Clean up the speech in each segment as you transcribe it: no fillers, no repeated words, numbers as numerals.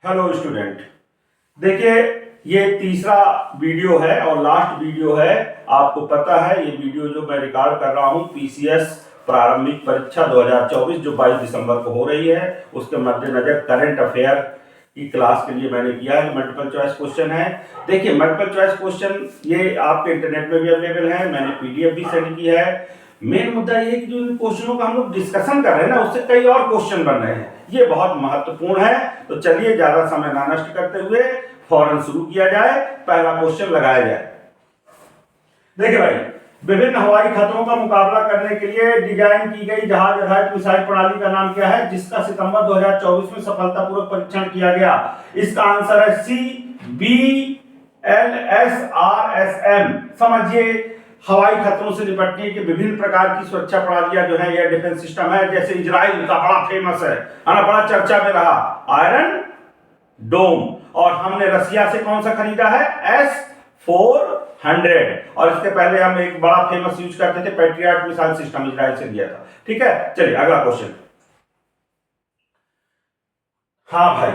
Hello student, देखिए ये तीसरा वीडियो है और लास्ट वीडियो है। आपको पता है ये वीडियो जो मैं रिकॉर्ड कर रहा हूँ पीसीएस प्रारंभिक परीक्षा 2024 जो 22 दिसंबर को हो रही है उसके मद्देनजर करंट अफेयर की क्लास के लिए मैंने किया है। मल्टीपल चॉइस क्वेश्चन है। देखिए मल्टीपल चॉइस क्वेश्चन ये आपके इंटरनेट में भी अवेलेबल है, मैंने पीडीएफ भी सेंड की है। मेन मुद्दा ये कि जो इन क्वेश्चनों का हम लोग डिस्कशन कर रहे हैं ना उससे कई और क्वेश्चन बन रहे हैं, ये बहुत महत्वपूर्ण है। तो चलिए ज्यादा समय ना नष्ट करते हुए फौरन शुरू किया जाए, पहला क्वेश्चन लगाया जाए। देखिए भाई, विभिन्न हवाई खतरों का मुकाबला करने के लिए डिजाइन की गई जहाज आधारित मिसाइल प्रणाली का नाम क्या है जिसका सितंबर 2024 में सफलतापूर्वक परीक्षण किया गया? इसका आंसर है C B L S R S M. समझिए हवाई खतरों से निपटने की विभिन्न प्रकार की सुरक्षा प्रणालियां जो है एयर डिफेंस सिस्टम है। जैसे इजराइल का बड़ा फेमस है ना, बड़ा चर्चा में रहा आयरन डोम। और हमने रसिया से कौन सा खरीदा है? S-400। और इसके पहले हम एक बड़ा फेमस यूज करते थे पैट्रियट मिसाइल सिस्टम, इजराइल से लिया था। ठीक है, चलिए अगला क्वेश्चन। हाँ भाई,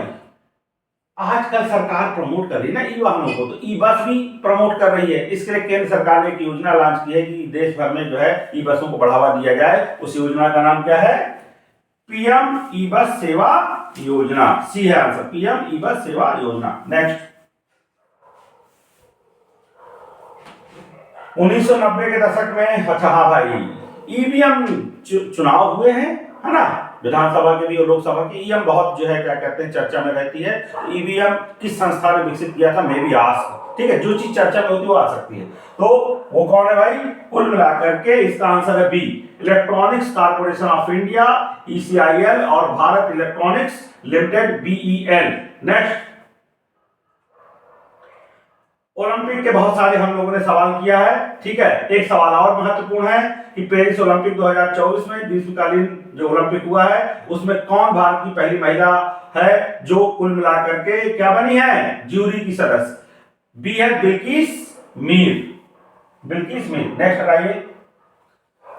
आजकल सरकार प्रमोट कर रही है ना ई वाहनों को, तो ई बस भी प्रमोट कर रही है। इसके लिए केंद्र सरकार ने एक योजना लॉन्च की है कि देश भर में जो है ई बसों को बढ़ावा दिया जाए। उस योजना का नाम क्या है? पीएम ई बस सेवा योजना। सी है आंसर, पीएम ई बस सेवा योजना। नेक्स्ट, 1990 के दशक में, अच्छा हाँ भाई, ईवीएम चुनाव हुए हैं है ना, विधानसभा के भी और लोकसभा के। ईवीएम बहुत जो है क्या कहते हैं चर्चा में रहती है। ईवीएम किस संस्था ने विकसित किया था? May be ask. ठीक है, जो चीज चर्चा में होती है वो आ सकती है। तो वो कौन है भाई? कुल मिलाकर के इसका आंसर है B, Electronics Corporation of India ECIL और Bharat Electronics Limited BEL. Next, Olympic के बहुत सारे हम लोगों ने सवाल किया है। ठीक है, एक सवाल और महत्वपूर्ण है कि पेरिस ओलंपिक 2024 में ग्रीष्मकालीन जो ओलंपिक हुआ है उसमें कौन भारत की पहली महिला है जो कुल मिलाकर के क्या बनी है? ज्यूरी की सदस्य। बी है बिल्किस मीर। बिल्किस मीर। नेक्स्ट हटाइए।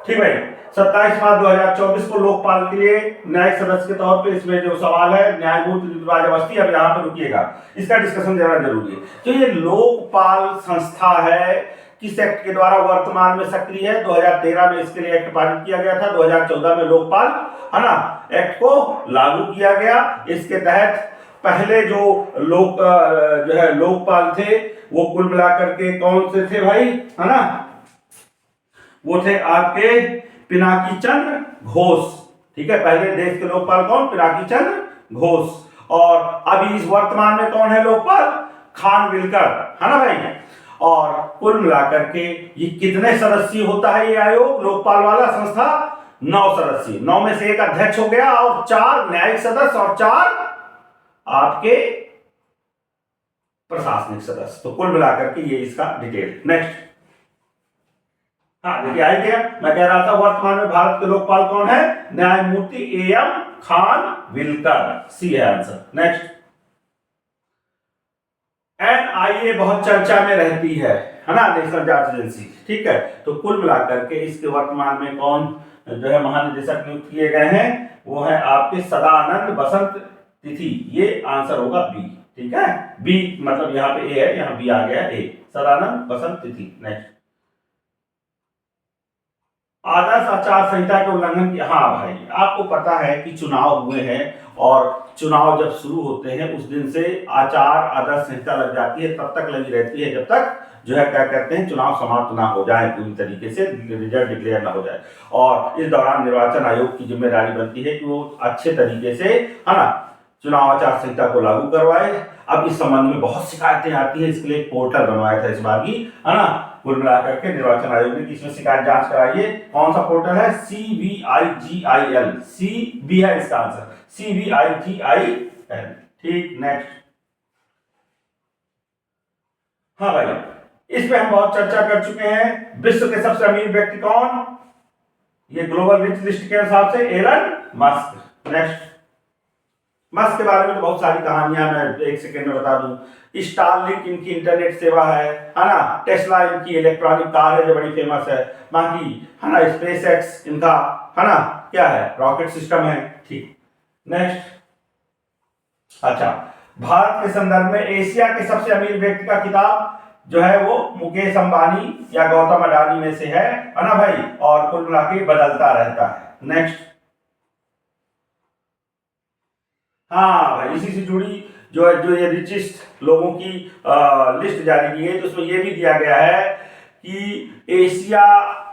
ठीक भाई, 27 मार्च 2024 को लोकपाल के लिए न्यायिक सदस्य के तौर पे इसमें जो सवाल है न्यायमूर्ति ऋतुराज अवस्थी। अब यहाँ पे रुकिएगा, इसका डिस्कशन देना जरूरी है। तो ये लोकपाल संस्था है, किस एक्ट के द्वारा वर्तमान में सक्रिय है? 2013 में इसके लिए एक्ट पारित किया गया था, 2014 में लोकपाल है ना एक्ट को लागू किया गया। इसके तहत पहले जो लोकपाल थे वो कुल मिलाकर के कौन से थे भाई, है ना? वो थे आपके पिनाकी चंद्र घोष। ठीक है, पहले देश के लोकपाल कौन? पिनाकी चंद्र घोष। और अभी इस वर्तमान में कौन है लोकपाल? खानविलकर, है ना भाई? और कुल मिलाकर के ये कितने सदस्यीय होता है ये आयोग लोकपाल वाला संस्था? 9 सदस्यीय। 9 में से एक अध्यक्ष हो गया और 4 न्यायिक सदस्य और 4 आपके प्रशासनिक सदस्य। तो कुल मिलाकर के ये इसका डिटेल। नेक्स्ट, हाँ देखिए आई गया। मैं कह रहा था वर्तमान में भारत के लोकपाल कौन है? न्यायमूर्ति एएम खानविलकर। सी है आंसर। नेक्स्ट, एनआईए बहुत चर्चा में रहती है ना, नेशनल जांच एजेंसी। ठीक है, तो कुल मिलाकर के इसके वर्तमान में कौन जो है महानिदेशक नियुक्त किए गए हैं? वो है आपके सदानंद बसंत तिथि। ये आंसर होगा बी। ठीक है, बी मतलब यहाँ पे ए है, यहाँ बी आ गया ए, सदानंद बसंत तिथि। नेक्स्ट, आदर्श आचार संहिता के उल्लंघन की। हाँ भाई, आपको पता है कि चुनाव हुए हैं और चुनाव जब शुरू होते हैं उस दिन से आचार आदर्श संहिता लग जाती है, तब तक लगी रहती है जब तक जो है क्या कहते हैं चुनाव समाप्त ना हो जाए, पूरी तरीके से रिजल्ट डिक्लेयर ना हो जाए। और इस दौरान निर्वाचन आयोग की जिम्मेदारी बनती है कि वो अच्छे तरीके से है ना चुनाव आचार संहिता को लागू करवाए। अब इस संबंध में बहुत शिकायतें आती है, इसके लिए पोर्टल बनवाया था इस बार भी, है ना? कुल मिलाकर के निर्वाचन आयोग ने इसमें शिकायत जांच कराइए। कौन सा पोर्टल है? CVIGIL। CB है इसका आंसर, CVIGIL। ठीक, नेक्स्ट। हाँ भाई, इस पे हम बहुत चर्चा कर चुके हैं। विश्व के सबसे अमीर व्यक्ति कौन? ये ग्लोबल रिच लिस्ट के हिसाब से एलन मस्क। नेक्स्ट, मस्क के बारे में तो बहुत सारी कहानियां मैं एक सेकेंड में बता दूं। स्टारलिंक इनकी इंटरनेट सेवा है ना? टेस्ला इनकी इलेक्ट्रॉनिक कार है जो बड़ी फेमस है। बाकी है ना स्पेस एक्स इनका है ना क्या है? रॉकेट सिस्टम है। ठीक, नेक्स्ट। अच्छा, भारत के संदर्भ में एशिया के सबसे अमीर व्यक्ति का खिताब जो है वो मुकेश अंबानी या गौतम अडानी में से है ना भाई, और कुल मिला के बदलता रहता है। नेक्स्ट, हाँ भाई, इसी से जुड़ी जो ये रिचेस्ट लोगों की लिस्ट जारी की है, तो उसमें ये भी दिया गया है कि एशिया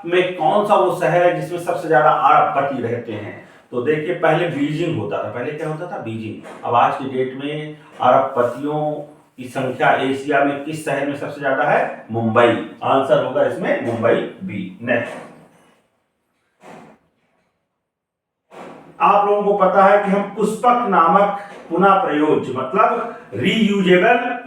में कौन सा वो शहर है जिसमें सबसे ज्यादा अरबपति रहते हैं। तो देखिए, पहले बीजिंग होता था, पहले क्या होता था, बीजिंग। अब आज की डेट में अरबपतियों की संख्या एशिया में किस शहर में सबसे ज्यादा है? मुंबई। आंसर होगा इसमें मुंबई, बी। नेक्स्ट, आप लोगों को पता है कि हम पुष्पक नामक पुनः प्रयोज्य मतलब रीयूजेबल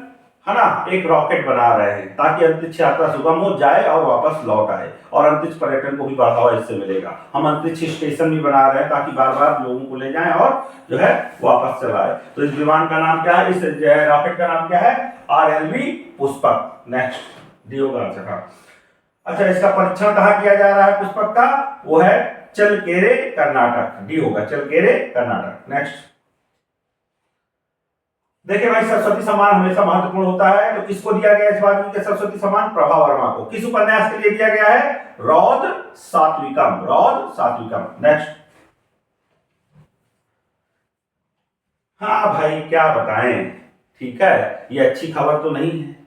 है ना एक रॉकेट बना रहे हैं ताकि अंतरिक्ष यात्रा सुगम हो जाए और वापस लौट आए, और अंतरिक्ष पर्यटन को भी बढ़ावा इससे मिलेगा। हम अंतरिक्ष स्टेशन भी बना रहे हैं ताकि बार बार लोगों को ले जाएं और जो है वापस चलाए। तो इस विमान का नाम क्या है, इस रॉकेट का नाम क्या है? RLV पुष्पक। नेक्स्ट, डी होगा आंसर। अच्छा, इसका परीक्षण कहाँ किया जा रहा है पुष्पक का? वो है चलकेरे, कर्नाटक। डी होगा, चलकेरे, कर्नाटक। नेक्स्ट, देखिए भाई, सरस्वती सम्मान हमेशा महत्वपूर्ण होता है, तो किसको दिया गया इस बार के सरस्वती सम्मान? प्रभा वर्मा को। किस उपन्यास के लिए दिया गया है? रौद्र सात्विकम, रौद्र सात्विकम। नेक्स्ट, हाँ भाई, क्या बताएं, ठीक है, ये अच्छी खबर तो नहीं है।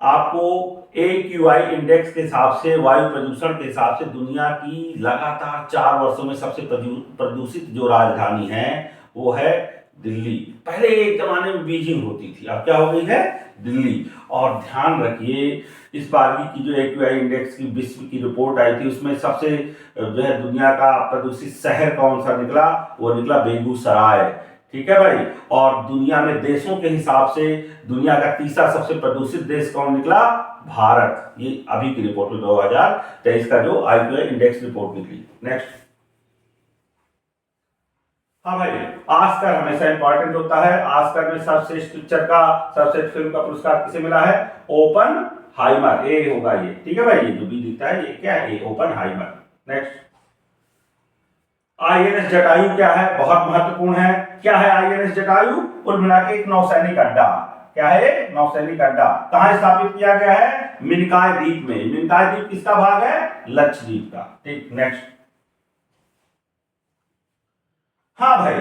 आपको AQI इंडेक्स के हिसाब से, वायु प्रदूषण के हिसाब से दुनिया की लगातार 4 वर्षों में सबसे प्रदूषित जो राजधानी है वो है दिल्ली। पहले एक जमाने में बीजिंग होती थी, अब क्या हो गई है? दिल्ली। और ध्यान रखिए, इस बार की जो AQI इंडेक्स की विश्व की रिपोर्ट आई थी उसमें सबसे जो है दुनिया का प्रदूषित शहर कौन सा निकला? वो निकला बेगूसराय। ठीक है भाई। और दुनिया में देशों के हिसाब से दुनिया का तीसरा सबसे प्रदूषित देश कौन निकला? भारत। ये अभी की रिपोर्ट में 2023 का जो AQI इंडेक्स रिपोर्ट निकली। नेक्स्ट, हाँ भाई, ऑस्कर हमेशा इंपॉर्टेंट होता है। ऑस्कर में सर्वश्रेष्ठ पिक्चर का, सर्वश्रेष्ठ फिल्म का पुरस्कार किसे मिला है? ओपनहाइमर। ए होगा ये, ठीक है भाई, ये जो बी दिखता है ये क्या है? ओपनहाइमर। नेक्स्ट, INS जटायु क्या है? बहुत महत्वपूर्ण है। क्या है INS जटायु? कुल मिला के एक नौसैनिक अड्डा। क्या है? नौसैनिक अड्डा। कहां स्थापित किया गया है? मिनिकॉय द्वीप में। मिनिकॉय द्वीप किसका भाग है? लक्षद्वीप का। ठीक। नेक्स्ट, हाँ भाई,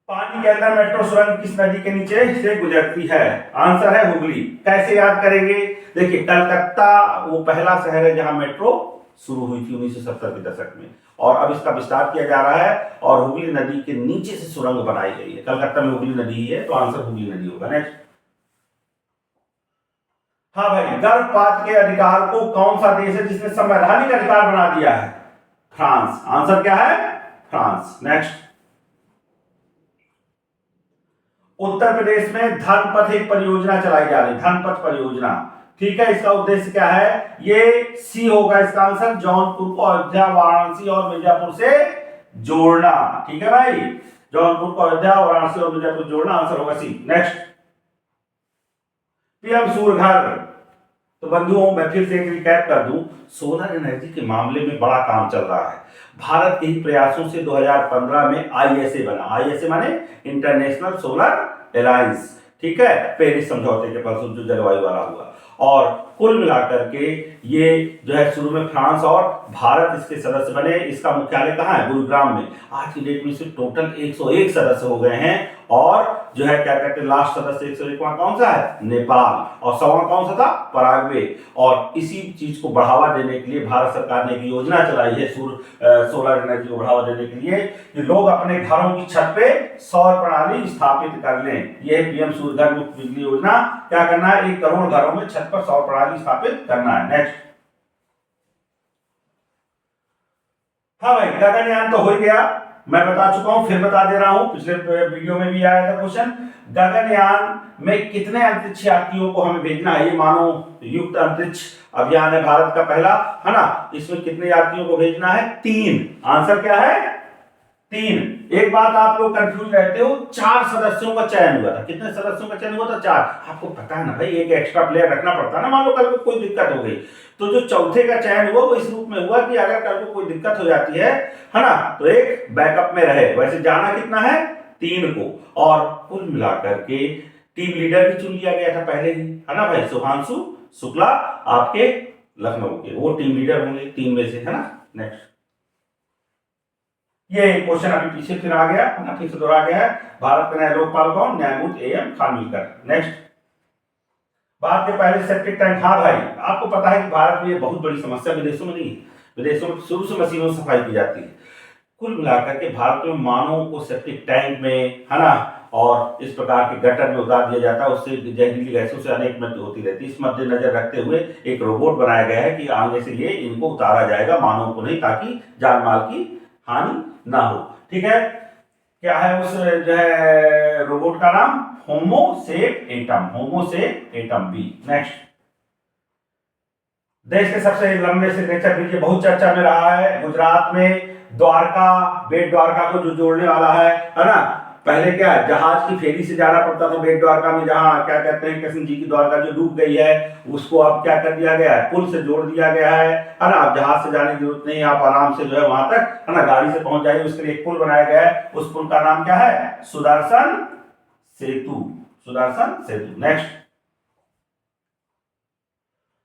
पानी के अंदर मेट्रो सुरंग किस नदी के नीचे से गुजरती है? आंसर है हुगली। कैसे याद करेंगे? देखिए, कलकत्ता वो पहला शहर है जहां मेट्रो शुरू हुई थी 1970 के दशक में, और अब इसका विस्तार किया जा रहा है और हुगली नदी के नीचे से सुरंग बनाई गई है। कलकत्ता में हुगली नदी है, तो आंसर हुगली नदी होगा। नेक्स्ट, हाँ भाई, गर्भपात के अधिकार को कौन सा देश है जिसने संवैधानिक अधिकार बना दिया है? फ्रांस। आंसर क्या है? फ्रांस। नेक्स्ट, उत्तर प्रदेश में धर्मपथ एक परियोजना चलाई जा रही है, धर्मपथ परियोजना। ठीक है, इसका उद्देश्य क्या है? ये सी होगा इसका आंसर, जौनपुर को अयोध्या, वाराणसी और मिर्जापुर से जोड़ना। ठीक है भाई, जौनपुर को अयोध्या, वाराणसी और मिर्जापुर जोड़ना, आंसर होगा सी। Next, PM Surya Ghar. तो बंधुओं, मैं फिर से एक रिकैप कर दूं, सोलर एनर्जी के मामले में बड़ा काम चल रहा है। भारत के ही प्रयासों से 2015 में ISA बना। ISA माने इंटरनेशनल सोलर अलायंस। ठीक है, पेरिस समझौते के फलस्वरूप जो जलवायु वाला हुआ, और कुल मिलाकर के ये जो है शुरू में फ्रांस और भारत इसके सदस्य बने। इसका मुख्यालय कहाँ है? गुरुग्राम में। आज की डेट में इसे टोटल 101 सदस्य हो गए हैं, और जो है क्या कहते हैं, लास्ट सदस्य 101 कौन सा है? नेपाल। और 100वां कौन सा था? पराग्वे। और इसी चीज को बढ़ावा देने के लिए भारत सरकार ने एक योजना चलाई है सोलर एनर्जी को बढ़ावा देने के लिए, कि लोग अपने घरों की छत पे सौर प्रणाली स्थापित कर लें। यह PM सूर्यघर मुफ्त बिजली योजना। क्या करना है? 1 करोड़ घरों में छत पर सौर प्रणाली स्थापित करना है। नेक्स्ट, हाँ भाई, गगनयान तो हो ही गया, मैं बता चुका हूं, फिर बता दे रहा हूं, पिछले वीडियो में भी आया था क्वेश्चन। गगनयान में कितने अंतरिक्ष यात्रियों को हमें भेजना है? ये मानव युक्त अंतरिक्ष अभियान है भारत का पहला, है ना। इसमें कितने यात्रियों को भेजना है? 3। आंसर क्या है? 3। एक बात आप लोग कंफ्यूज रहते हो, 4 सदस्यों का चयन हुआ था। कितने सदस्यों का चयन हुआ था? 4। आपको पता है ना भाई, एक एक्स्ट्रा प्लेयर रखना पड़ता है ना, मान लो कल को कोई दिक्कत हो गई, तो जो चौथे का चयन हुआ वो इस रूप में हुआ कि अगर कल को कोई दिक्कत हो जाती है ना, तो एक बैकअप में रहे। वैसे जाना कितना है? 3 को, और कुल मिलाकर के टीम लीडर भी चुन लिया गया था पहले ही, है ना भाई, शुभांशु शुक्ला आपके लखनऊ के, वो टीम लीडर होंगे 3 में से, है ना। नेक्स्ट, ये क्वेश्चन अभी पीछे फिर आ गया है ना, फिर से दोहरा गया है। भारत के नए लोकपाल कौन? न्यायमूर्ति AM खानविलकर। नेक्स्ट, भारत के पहले सेप्टिक टैंक, हाँ भाई आपको पता है कि भारत में ये बहुत बड़ी समस्या, विदेशों में नहीं, विदेशों में शुरू से मशीनों से सफाई की जाती है। कुल मिलाकर के भारत में मानवों को सेप्टिक टैंक में, है ना, और इस प्रकार के गटर में उतार दिया जाता है, उससे जहरीली गैसों से अनेक मृत्यु होती रहती है। इस मद्देनजर रखते हुए एक रोबोट बनाया गया है कि आगे से ये इनको उतारा जाएगा, मानव को नहीं, ताकि जान माल की हानि ना हो। ठीक है, क्या है उस जो है रोबोट का नाम? होमो सेप एटम, होमो सेप एटम बी। नेक्स्ट, देश के सबसे लंबे सिग्नेचर ब्रिज, ये बहुत चर्चा में रहा है, गुजरात में द्वारका, बेट द्वारका को जो जोड़ने वाला है ना। पहले क्या जहाज की फेरी से जाना पड़ता था बेट द्वारका में, जहां क्या कहते हैं कृष्ण जी की द्वारका जो डूब गई है, उसको अब क्या कर दिया गया है? पुल से जोड़ दिया गया है ना। आप जहाज से जाने की जरूरत नहीं, आप आराम से जो है वहां तक, है ना, गाड़ी से पहुंच जाइए। उसके लिए एक पुल बनाया गया है, उस पुल का नाम क्या है? सुदर्शन सेतु, सुदर्शन सेतु। नेक्स्ट,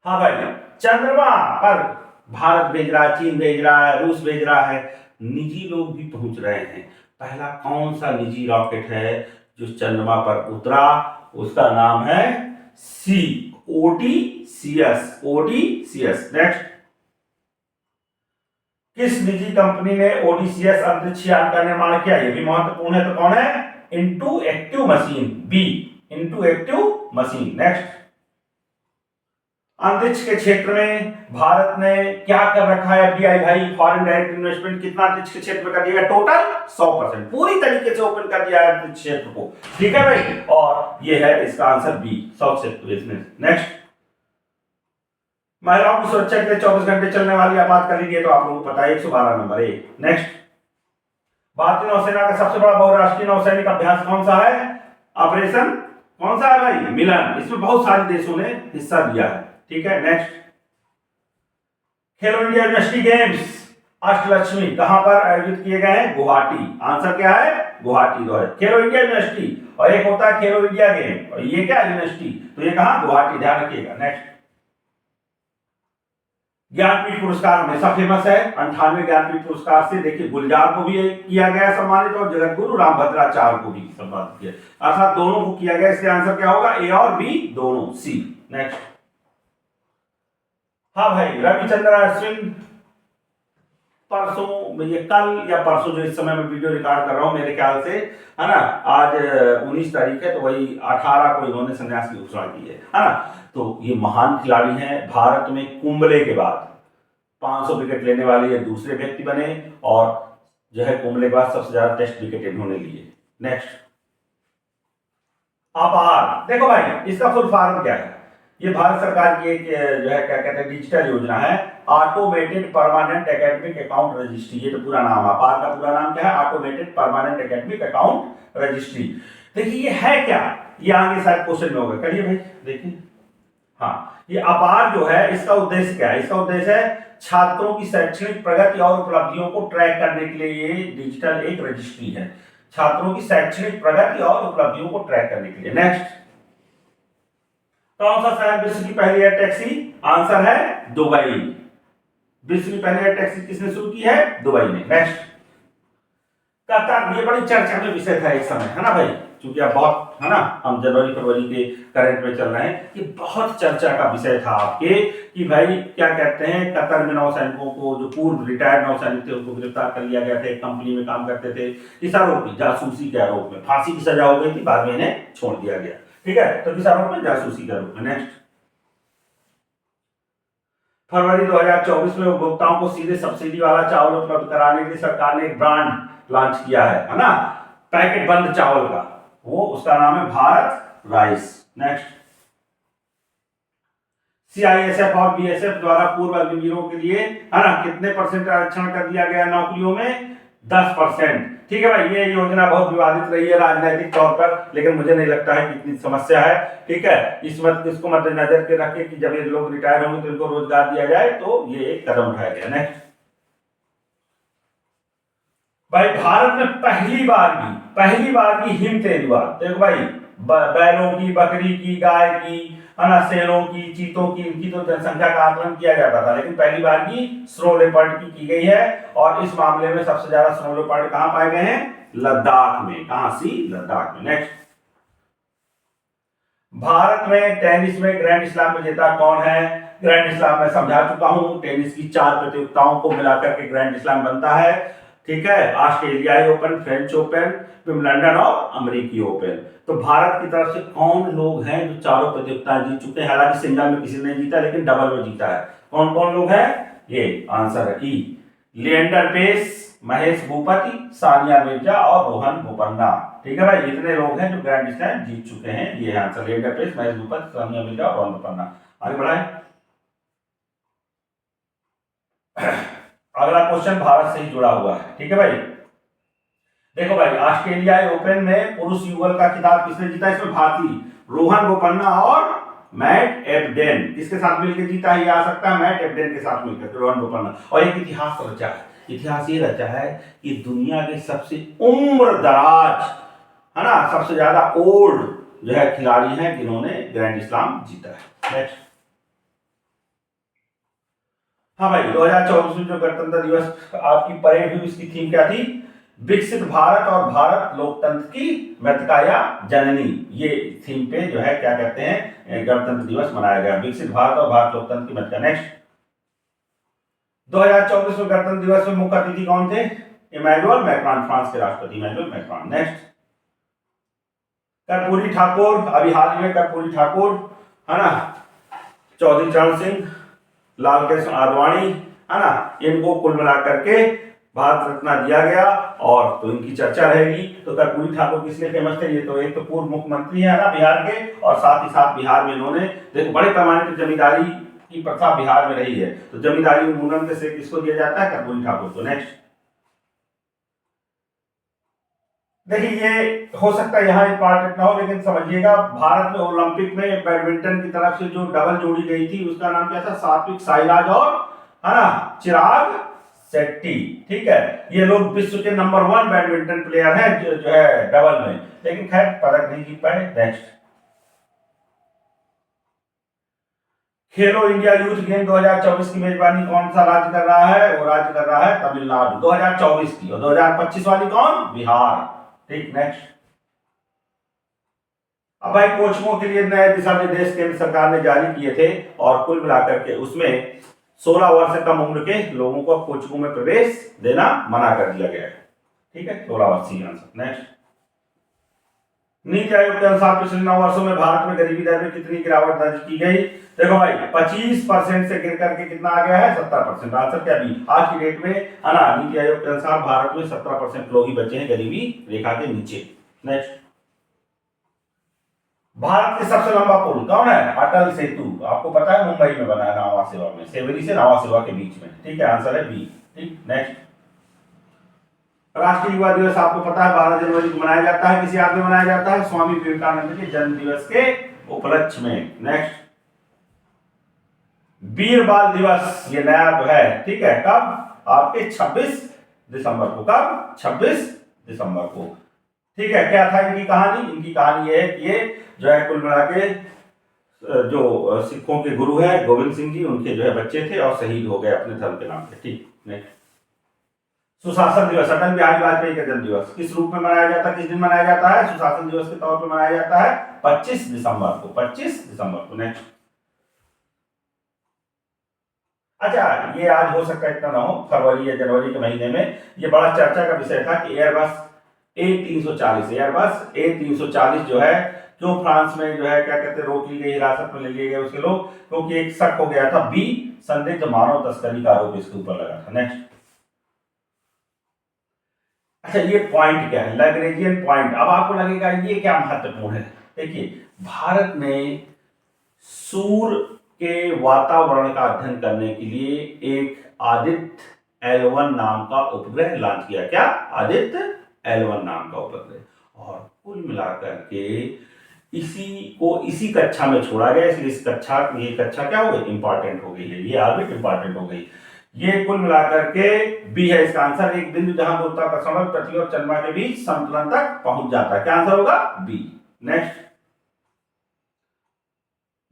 हाँ भाई, चंद्रमा पर भारत भेज रहा है, चीन भेज रहा है, रूस भेज रहा है, निजी लोग भी पहुंच रहे हैं। पहला कौन सा निजी रॉकेट है जो चंद्रमा पर उतरा? उसका नाम है ओडीसीएस, ओडीसीएस। नेक्स्ट, किस निजी कंपनी ने ओडीसीएस अंतरिक्ष यान का निर्माण किया? ये भी महत्वपूर्ण है, तो कौन है? Interactive machine, B, interactive machine. Next, अंतरिक्ष के क्षेत्र में भारत ने क्या कर रखा है? एफडीआई भाई, फॉरेन डायरेक्ट इन्वेस्टमेंट कितना अंतरिक्ष के क्षेत्र में कर दिया? टोटल 100%, पूरी तरीके से ओपन कर दिया है अंतरिक्ष क्षेत्र को। ठीक है भाई, और ये है इसका answer B, south sector. Next, महिलाओं की सुरक्षा के लिए 24 घंटे चलने वाली आपात कर लीजिए, तो आप लोगों को पता है 112 नंबर 1। नेक्स्ट, भारतीय नौसेना का सबसे बड़ा बहुराष्ट्रीय नौसैनिक अभ्यास कौन सा है? ऑपरेशन कौन सा है भाई? मिलन। इसमें बहुत सारे देशों ने हिस्सा लिया है। ठीक है। नेक्स्ट, खेलो इंडिया यूनिवर्सिटी गेम्स अष्टलक्ष्मी कहां पर आयोजित किए गए हैं? गुवाहाटी। आंसर क्या है? गुवाहाटी। खेलो इंडिया यूनिवर्सिटी, और एक होता है खेलो इंडिया गेम, और ये क्या यूनिवर्सिटी, तो ये कहां? गुवाहाटी, ध्यान रखिएगा। नेक्स्ट, ज्ञानपीठ पुरस्कार हमेशा फेमस है, 98 ज्ञानपीठ पुरस्कार से देखिए गुलजार को भी किया गया सम्मानित, और जगतगुरु रामभद्राचार्य को भी सम्मानित किया, अर्थात दोनों को किया गया। इसलिए आंसर क्या होगा? ए और बी दोनों, सी। नेक्स्ट, हाँ भाई, रविचंद्र अश्विन परसों, ये कल या परसों, जो इस समय मैं वीडियो रिकॉर्ड कर रहा हूं मेरे ख्याल से, है ना, आज 19 तारीख है, तो वही 18 को इन्होंने संन्यास की घोषणा की है ना। तो ये महान खिलाड़ी हैं, भारत में कुंबले के बाद 500 विकेट लेने वाले ये दूसरे व्यक्ति बने, और जो है कुंबले के बाद सबसे ज्यादा टेस्ट विकेट इन्होंने लिए। नेक्स्ट, आभार, देखो भाई इसका फुल फॉर्म क्या है? ये भारत सरकार की एक जो है क्या कहते हैं डिजिटल योजना है, automated permanent academic account registry. ये तो पूरा नाम है, आपार का पूरा नाम क्या है? Automated permanent academic account registry. देखिए ये है क्या, ये आगे शायद क्वेश्चन में होगा, करिए भाई देखिए। हाँ, ये अपार जो है इसका उद्देश्य क्या है? इसका उद्देश्य है छात्रों की शैक्षणिक प्रगति और उपलब्धियों को ट्रैक करने के लिए ये डिजिटल एक रजिस्ट्री है, छात्रों की शैक्षणिक प्रगति और उपलब्धियों को ट्रैक करने के लिए। नेक्स्ट, कौन सा शहर विश्व की पहली एयर टैक्सी? आंसर है दुबई। विश्व की पहली एयर टैक्सी किसने शुरू की है? दुबई ने। नेक्स्ट, कतर, ये बड़ी चर्चा में विषय था एक समय, है ना भाई, क्योंकि अब बहुत, है ना, हम जनवरी फरवरी के करंट में चल रहे हैं, ये बहुत चर्चा का विषय था आपके कि भाई क्या कहते हैं, कतर में नौसैनिकों को, जो पूर्व रिटायर्ड नौसैनिक थे, उनको गिरफ्तार कर लिया गया था, एक कंपनी में काम करते थे, इस आरोप में, जासूसी के आरोप में, फांसी की सजा हो गई थी, बाद में इन्हें छोड़ दिया गया। ठीक है, तो किस आरोप में? जासूसी के आरोप में। नेक्स्ट, फरवरी 2024 में उपभोक्ताओं को सीधे सब्सिडी वाला चावल उपलब्ध कराने के लिए सरकार ने एक ब्रांड लॉन्च किया है ना, पैकेट बंद चावल का, वो उसका नाम है भारत राइस। नेक्स्ट, सीआईएसएफ और बीएसएफ द्वारा पूर्व अग्निवीरों के लिए, है ना, कितने % आरक्षण कर दिया गया नौकरियों में? 10%। ठीक है भाई, ये योजना बहुत विवादित रही है राजनीतिक तौर पर, लेकिन मुझे नहीं लगता है कि इतनी समस्या है। ठीक है, इसको मद्देनजर के रखें कि जब ये लोग रिटायर होंगे तो इनको रोजगार दिया जाए, तो ये एक कदम उठाया गया। नेक्स्ट, भाई भारत में पहली बार की हिम तेंदुआ, देखो भाई बैलों की, बकरी की, गाय की, है ना, शेरों की, चीतों की, इनकी तो जनसंख्या का आकलन किया जाता था, लेकिन पहली बार की स्नो लेपर्ड की गई है। और इस मामले में सबसे ज्यादा स्नो लेपर्ड कहां पाए गए हैं? लद्दाख में। कहां? सी, लद्दाख में। नेक्स्ट, भारत में टेनिस में ग्रैंड स्लैम विजेता कौन है? ग्रैंड स्लैम में समझा चुका हूं, टेनिस की 4 प्रतियोगिताओं को मिलाकर के ग्रैंड स्लैम बनता है। ठीक है, ऑस्ट्रेलियाई ओपन, फ्रेंच ओपन, विंबलडन और अमेरिकी ओपन। तो भारत की तरफ से कौन लोग हैं जो चारों प्रतियोगिताएं जीत चुके हैं? हालांकि सिंगल में किसी ने जीता, लेकिन डबल में जीता है। कौन कौन लोग हैं? ये आंसर है ई, लिएंडर पेस, महेश भूपति, सानिया मिर्जा और रोहन बोपन्ना। ठीक है भाई, इतने लोग हैं जो ग्रैंड स्लैम जीत चुके हैं। ये आंसर, लिएंडर पेस, महेश भूपति, सानिया मिर्जा और रोहन बोपन्ना। आगे बढ़ाएं। अगला क्वेश्चन भारत से ही जुड़ा हुआ है। ठीक है भाई, देखो भाई, ऑस्ट्रेलियाई ओपन में पुरुष युगल का खिताब किसने जीता? इसमें भारतीय रोहन बोपन्ना और मैट एबडेन। किसके साथ मिलकर जीता है? ये आ सकता है मैट एबडेन के साथ मिलकर, रोहन बोपन्ना। और एक इतिहास रचा है, इतिहास ये रचा है कि दुनिया के सबसे उम्र दराज, है ना, सबसे ज्यादा ओल्ड जो है खिलाड़ी हैं जिन्होंने ग्रैंड स्लैम जीता है। नेक्स्ट, हाँ भाई, 2024 में जो गणतंत्र दिवस आपकी परेड हुई, उसकी थीम क्या थी? विकसित भारत और भारत लोकतंत्र की मृतिका या जननी। ये थीम पे जो है क्या कहते हैं, गणतंत्र दिवस मनाया गया। विकसित भारत और भारत लोकतंत्र की मृतिका। नेक्स्ट, 2024 में गणतंत्र दिवस में मुख्य अतिथि कौन थे? इमैनुअल मैक्रॉन, फ्रांस के राष्ट्रपति Emmanuel Macron. Next, Karpoori Thakur, अभी हाल ही में कर्पूरी ठाकुर, है ना, चौधरी चरण सिंह, लाल कृष्ण आडवाणी, है ना, इनको कुल मिलाकर के भारत रत्न दिया गया। और तो इनकी चर्चा रहेगी। तो कर्पूरी ठाकुर किस लिए फेमस थे? ये तो एक तो पूर्व मुख्यमंत्री है ना बिहार के, और साथ ही साथ बिहार में इन्होंने, देखो, बड़े पैमाने पर जमींदारी की प्रथा बिहार में रही है, तो जमींदारी उन्मूलन के श्रेय किसको दिया जाता है? कर्पूरी ठाकुर को। नेक्स्ट, देखिए, ये हो सकता है यहाँ इंपॉर्टेंट ना हो, लेकिन समझिएगा, भारत में ओलंपिक में बैडमिंटन की तरफ से जो डबल जोड़ी गई थी उसका नाम क्या था? सात्विक साईराज और, है ना, चिराग शेट्टी। ठीक है, ये लोग विश्व के नंबर 1 बैडमिंटन प्लेयर हैं जो है डबल में, लेकिन खैर पदक नहीं जीत पाए। नेक्स्ट, खेलो इंडिया यूथ गेम 2024 की मेजबानी कौन सा राज्य कर रहा है? वो राज्य कर रहा है तमिलनाडु 2024 की, और 2025 वाली कौन? बिहार। ठीक, नेक्स्ट, अब भाई कोचिंगों के लिए नए दिशा निर्देश केंद्र सरकार ने जारी किए थे, और कुल मिलाकर के उसमें 16 वर्ष से कम उम्र के लोगों को कोचिंगों में प्रवेश देना मना कर दिया गया है। ठीक है, 16 वर्ष ही आंसर। नेक्स्ट, नीति आयोग के अनुसार पिछले 9 वर्षों में भारत में गरीबी दर में कितनी गिरावट दर्ज की गई? देखो भाई, 25% से गिर करके कितना आ गया है? 70%। आंसर क्या भी आज की डेट में, है ना, नीति आयोग के अनुसार भारत में 17% लोग ही बचे हैं गरीबी रेखा के नीचे। नेक्स्ट, भारत के सबसे लंबा पुल कौन है? अटल सेतु। आपको पता है मुंबई में बना है, नावा सेवा में, सेवरी से नावा सेवा के बीच में। ठीक है, आंसर है बी। ठीक, नेक्स्ट, राष्ट्रीय युवा दिवस आपको पता है 12 जनवरी को मनाया जाता है। किसी याद में मनाया जाता है? स्वामी विवेकानंद के जन्म दिवस के उपलक्ष्य में। नेक्स्ट, वीर बाल दिवस, ये नया तो है। ठीक है, कब? आपके 26 दिसंबर को। कब? 26 दिसंबर को। ठीक है, क्या था इनकी कहानी? इनकी कहानी ये है कि ये जो है कुल मिला के जो सिखों के गुरु है गोविंद सिंह जी, उनके जो है बच्चे थे और शहीद हो गए अपने धर्म के नाम पे। ठीक, नेक्स्ट, सुशासन दिवस, अटल बिहारी वाजपेयी का जन्म दिवस किस रूप में मनाया जाता है? किस दिन मनाया जाता है? सुशासन दिवस के तौर पर मनाया जाता है 25 दिसंबर को। 25 दिसंबर को। नेक्स्ट, अच्छा, ये आज हो सकता है इतना ना हो, फरवरी या जनवरी के महीने में ये बड़ा चर्चा का विषय था कि एयरबस A340 जो है क्यों फ्रांस में जो है क्या कहते हैं रोक ली गई, हिरासत में ले लिए गए उसके लोग, क्योंकि एक शक हो गया था, बी, संदिग्ध मानव तस्करी का आरोप इसके ऊपर लगा था। नेक्स्ट, अच्छा, ये पॉइंट क्या है? Lagrangian point. अब आपको लगेगा ये क्या महत्वपूर्ण है। देखिए, भारत ने सूर्य के वातावरण का अध्ययन करने के लिए एक आदित्य L1 नाम का उपग्रह लॉन्च किया। क्या? आदित्य L1 नाम का उपग्रह। और कुल मिलाकर के इसी कक्षा में छोड़ा गया, इसलिए इस कक्षा ये कक्षा क्या हो गई? इंपॉर्टेंट हो गई है, ये ऑर्बिट इंपॉर्टेंट हो गई। ये कुल मिलाकर के बी है इसका आंसर। एक बिंदु जहां गुरुत्वाकर्षण बल पृथ्वी और चंद्रमा के बीच संतुलन तक पहुंच जाता है। क्या आंसर होगा? बी। नेक्स्ट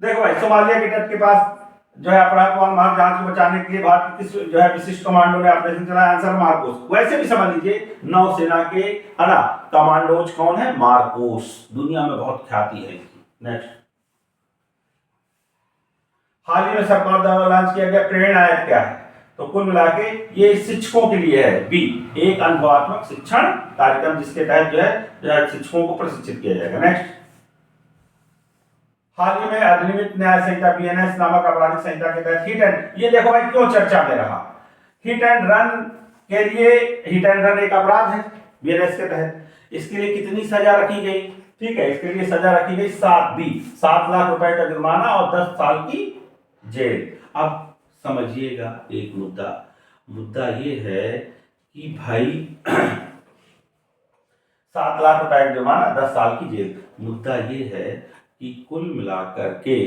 देखो भाई, सोमालिया के तट के पास जो है अपराध मार्ग जहाज को बचाने के लिए भारत किस जो है विशिष्ट कमांडो ने ऑपरेशन चलाया? Answer Marcos. वैसे भी समझ लीजिए नौसेना के है ना कमांडोज कौन है? मार्कोस। दुनिया में बहुत ख्याति है इसकी। नेक्स्ट, हाल ही में सरकार द्वारा लॉन्च किया गया प्रेरणा ऐप क्या है? तो कुल मिला के ये शिक्षकों के लिए है। बी, एक अनुभवात्मक शिक्षण कार्यक्रम जिसके तहत जो है शिक्षकों को प्रशिक्षित किया जाएगा। नेक्स्ट, हाल ही में अधिनियमित न्याय संहिता बीएनएस नामक आपराधिक संहिता के तहत हिट एंड, ये देखो भाई क्यों चर्चा में रहा, हिट एंड रन के लिए, हिट एंड रन एक अपराध है बीएनएस के तहत, इसके लिए कितनी सजा रखी गई? ठीक है, इसके लिए सजा रखी गई 7 लाख रुपए का जुर्माना और 10 साल की जेल। अब समझिएगा एक मुद्दा ये है कि भाई 7 लाख रुपए का जुर्माना 10 साल की जेल। मुद्दा ये है कि कुल मिलाकर के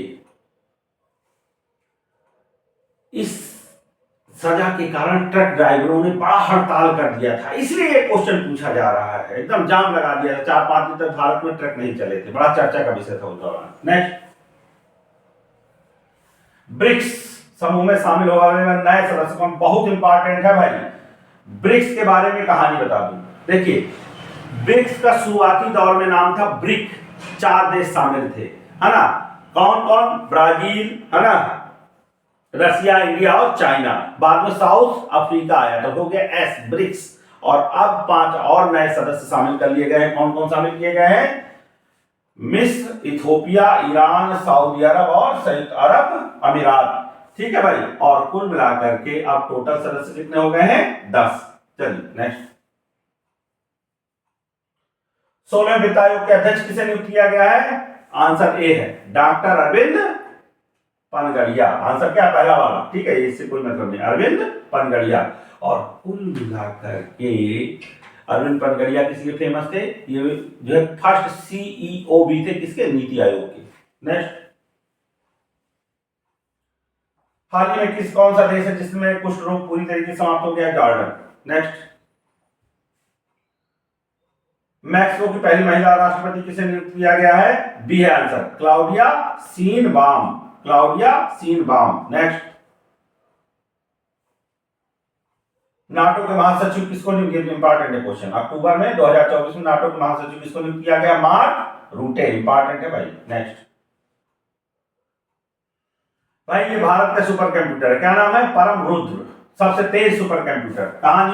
इस सजा के कारण ट्रक ड्राइवरों ने बड़ा हड़ताल कर दिया था, इसलिए ये क्वेश्चन पूछा जा रहा है। एकदम जाम लगा दिया था, 4-5 दिन तक भारत में ट्रक नहीं चले थे, बड़ा चर्चा का विषय था उस दौरान। नेक्स्ट, ब्रिक्स समूह में शामिल होने वाले नए सदस्य कौन? बहुत इंपॉर्टेंट है भाई। ब्रिक्स के बारे में कहानी बता दूं। देखिए, ब्रिक्स का शुरुआती दौर में नाम था ब्रिक, 4 देश शामिल थे, है ना? कौन कौन? ब्राजील, है ना, रसिया, इंडिया और चाइना। बाद में साउथ अफ्रीका आया तो हो गया एस, ब्रिक्स। और अब 5 और नए सदस्य शामिल कर लिए गए हैं। कौन कौन शामिल किए गए हैं? मिस्र, इथियोपिया, ईरान, सऊदी अरब और संयुक्त अरब अमीरात। ठीक है भाई, और कुल मिलाकर के अब टोटल सदस्य कितने हो गए हैं? 10। चलिए नेक्स्ट, 16वें वित्त आयोग के अध्यक्ष किसे नियुक्त किया गया है? आंसर ए है डॉक्टर अरविंद पनगड़िया। आंसर क्या? पहला वाला। ठीक है, इससे कोई मतलब नहीं, अरविंद पनगड़िया। और कुल मिलाकर के अरविंद पनगड़िया किस लिए फेमस थे? ये जो है फर्स्ट सीईओ भी थे किसके? नीति आयोग के। नेक्स्ट, हाल ही में कौन सा देश है जिसमें कुष्ठ रोग पूरी तरीके से समाप्त हो गया? जॉर्डन। नेक्स्ट, मैक्सिको की पहली महिला राष्ट्रपति किसे नियुक्त किया गया है? बी है answer, Claudia Sheinbaum. Claudia Sheinbaum. Next, NATO के महासचिव किसको नियुक्त किया? इंपॉर्टेंट है क्वेश्चन। अक्टूबर में 2024 में नाटो के महासचिव किसको नियुक्त किया गया? मार्क रूटे। इंपॉर्टेंट है भाई। नेक्स्ट, भाई ये भारत का सुपर कंप्यूटर है, क्या नाम है? परम रुद्र, सबसे तेज सुपर कंप्यूटर। कहां